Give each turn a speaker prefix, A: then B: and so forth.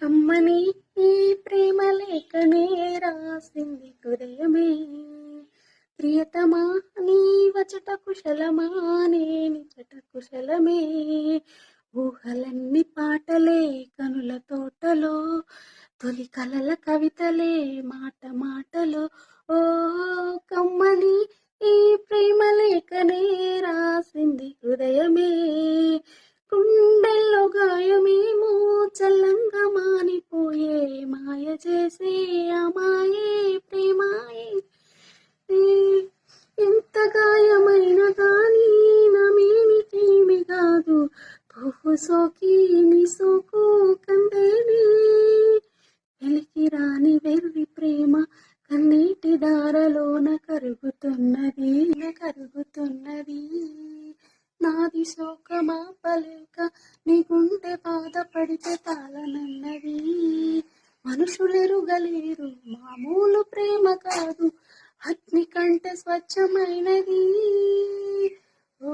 A: కమ్మని ఈ ప్రేమ లేఖనే రాసింది హృదయమే. ప్రియతమా నీ వచట కుశలమా నేనిచట కుశలమే. ఊహలన్నీ పాటలే కనుల తోటలో, తొలి కలల కవితలే మాట మాటలో. ఓ కమ్మని ఈ ప్రేమ లేఖనే రాసింది హృదయమే. గుండెల్లో గాయమేమో చల్లంగా మానిపోయే, మాయ చేసే అమాయే ప్రేమాయే. ఎంత గాయమైన కానీ నమేమికేమి కాదు, పువ్వు సోకి నీ సోకు కందేనే. వెలికి రాని వెర్రి ప్రేమ కన్నీటి దారలోన కరుగుతున్నది కరుగుతున్నది. నాది శోకమా పలేక నీ గుండె బాధపడితే తాళనన్నది. మనుషులెరుగలేరు మామూలు ప్రేమ కాదు, అగ్ని కంటే స్వచ్ఛమైనది. ఓ